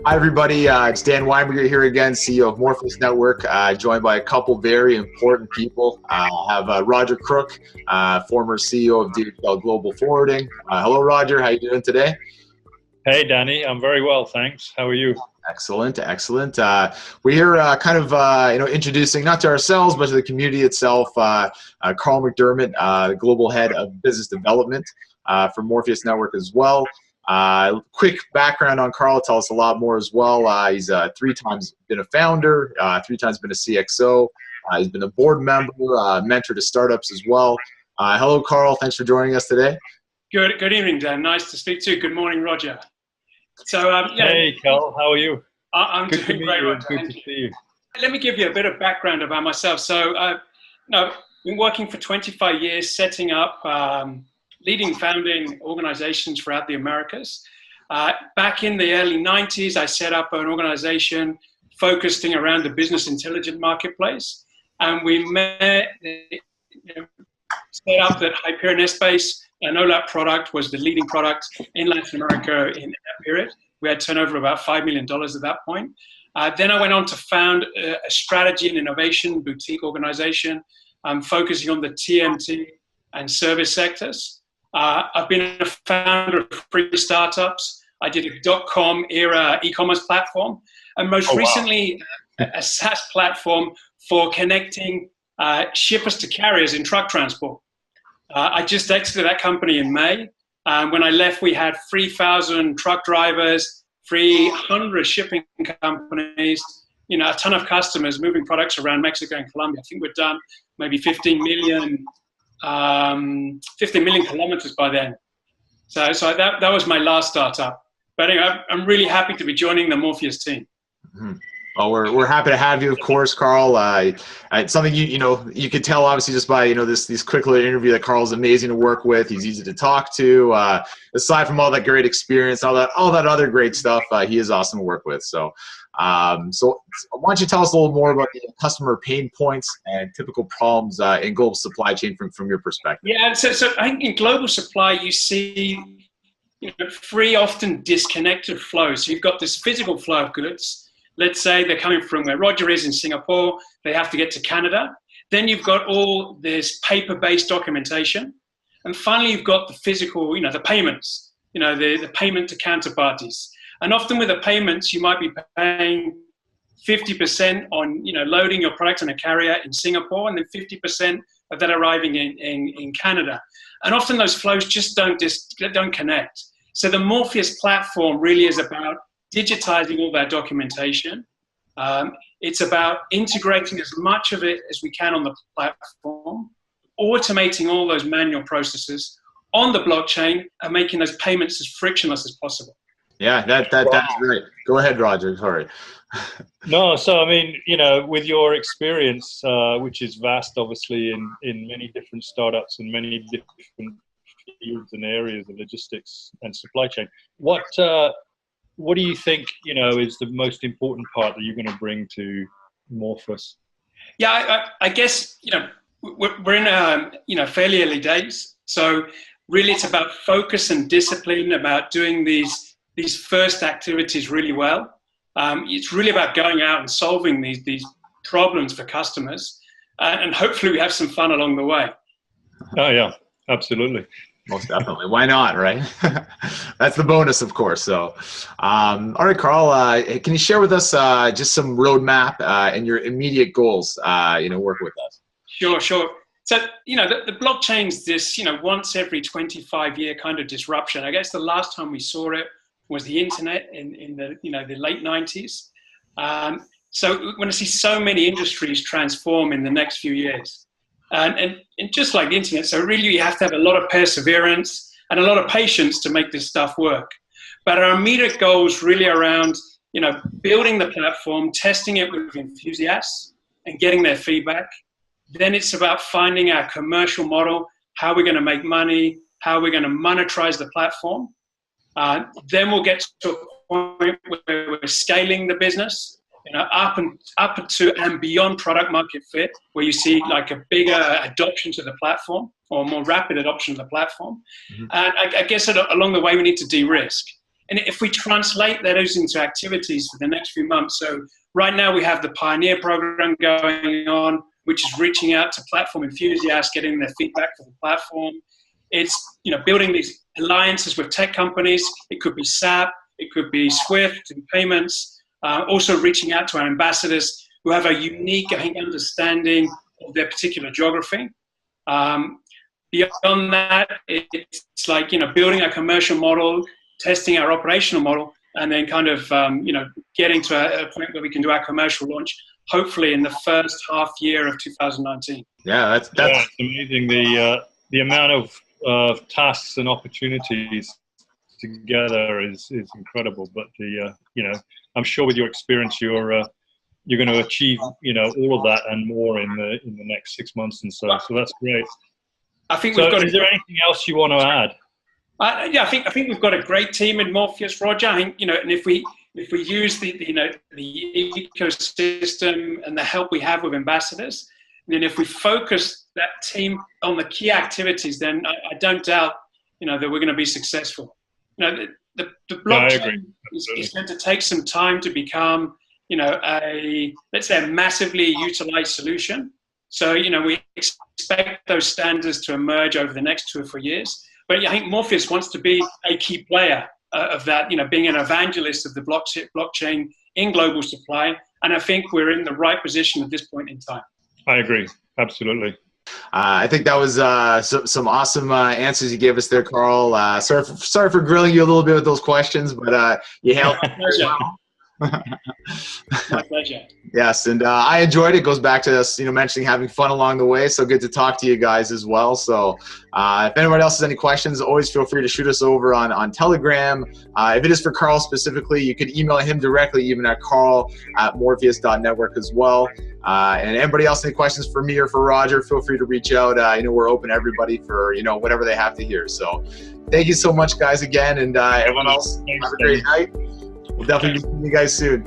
Hi, everybody. It's Dan Weinberger here again, CEO of Morpheus Network, joined by a couple very important people. I have Roger Crook, former CEO of DHL Global Forwarding. Hello, Roger. How are you doing today? Hey, Danny. I'm very well, thanks. How are you? Excellent, excellent. We're here introducing not to ourselves, but to the community itself, Carl McDermott, the Global Head of Business Development for Morpheus Network as well. Quick background on Carl, tell us a lot more as well. He's 3 times been a founder, 3 times been a CXO. He's been a board member, mentor to startups as well. Hello, Carl. Thanks for joining us today. Good evening, Dan. Nice to speak to you. Good morning, Roger. Hey, Carl. How are you? I'm good doing to meet great, you. Roger. Good to see you. Let me give you a bit of background about myself. I've been working for 25 years, setting up, leading founding organizations throughout the Americas. Back in the early 90s, I set up an organization focusing around the business intelligence marketplace. And we set up that Hyperion Essbase, an OLAP product, was the leading product in Latin America in that period. We had turnover of about $5 million at that point. Then I went on to found a strategy and innovation boutique organization focusing on the TMT and service sectors. I've been a founder of 3 startups. I did a .com era e-commerce platform, and most recently a SaaS platform for connecting shippers to carriers in truck transport. I just exited that company in May. When I left, we had 3,000 truck drivers, 300 shipping companies, a ton of customers moving products around Mexico and Colombia. I think we've done maybe 15 million kilometers by then. So that was my last startup. But anyway, I'm really happy to be joining the Morpheus team. Mm-hmm. Well, we're happy to have you, of course, Carl. It's something you could tell, obviously, just by this quick little interview, that Carl's amazing to work with. He's easy to talk to. Aside from all that great experience, all that other great stuff, he is awesome to work with. So why don't you tell us a little more about the customer pain points and typical problems in global supply chain from your perspective? Yeah, so I think in global supply you see 3 often disconnected flows. So you've got this physical flow of goods. Let's say they're coming from where Roger is in Singapore. They have to get to Canada. Then you've got all this paper-based documentation. And finally, you've got the physical, the payments, the payment to counterparties. And often with the payments, you might be paying 50% on, loading your product on a carrier in Singapore, and then 50% of that arriving in Canada. And often those flows just don't connect. So the Morpheus platform really is about digitizing all that documentation. It's about integrating as much of it as we can on the platform, automating all those manual processes on the blockchain, and making those payments as frictionless as possible. Yeah, that's great. Go ahead, Roger. Sorry. No, so I mean, with your experience, which is vast, obviously, in many different startups and many different fields and areas of logistics and supply chain, what do you think, is the most important part that you're going to bring to Morpheus? Yeah, I guess, we're in, fairly early days. So really it's about focus and discipline, about doing these first activities really well. It's really about going out and solving these problems for customers. And hopefully we have some fun along the way. Oh, yeah, absolutely. Most definitely. Why not, right? That's the bonus, of course. So, all right, Carl, can you share with us just some roadmap and your immediate goals, work with us? Sure. So, the blockchain's this, once every 25-year kind of disruption. I guess the last time we saw it was the internet in the late 90s. So we're going to see so many industries transform in the next few years. And just like the internet, so really you have to have a lot of perseverance and a lot of patience to make this stuff work. But our immediate goals really around, building the platform, testing it with enthusiasts and getting their feedback. Then it's about finding our commercial model, how we're going to make money, how we're going to monetize the platform. Then we'll get to a point where we're scaling the business, up to and beyond product market fit, where you see like a bigger adoption to the platform or more rapid adoption of the platform. Mm-hmm. And I guess along the way, we need to de-risk. And if we translate those into activities for the next few months, so right now we have the Pioneer program going on, which is reaching out to platform enthusiasts, getting their feedback for the platform. It's, building these alliances with tech companies. It could be SAP, it could be Swift and payments. Also reaching out to our ambassadors who have a unique, I think, understanding of their particular geography. Beyond that, it's like, building a commercial model, testing our operational model, and then kind of, getting to a point where we can do our commercial launch, hopefully in the first half year of 2019. Yeah, that's it's amazing. The amount of tasks and opportunities together is incredible. But I'm sure with your experience, you're going to achieve, all of that and more in the next 6 months and so. So that's great. I think so. Is there anything else you want to add? I think we've got a great team in Morpheus, Roger. I think, and if we use the ecosystem and the help we have with ambassadors, then if we focus that team on the key activities, then I don't doubt, that we're going to be successful. The blockchain is going to take some time to become, let's say a massively utilized solution. So, we expect those standards to emerge over the next 2 or 3 years. But I think Morpheus wants to be a key player of that, being an evangelist of the blockchain in global supply. And I think we're in the right position at this point in time. I agree. Absolutely. I think that was some awesome answers you gave us there, Carl. Sorry for grilling you a little bit with those questions, but you handled it very well. My pleasure. Yes, and I enjoyed it. It goes back to us, mentioning having fun along the way. So good to talk to you guys as well. So if anyone else has any questions, always feel free to shoot us over on Telegram. If it is for Carl specifically, you could email him directly, even at carl@morpheus.network as well. And anybody else any questions for me or for Roger, feel free to reach out. We're open to everybody for whatever they have to hear. So thank you so much, guys, again, and everyone else. Have a great night. We'll definitely see you guys soon.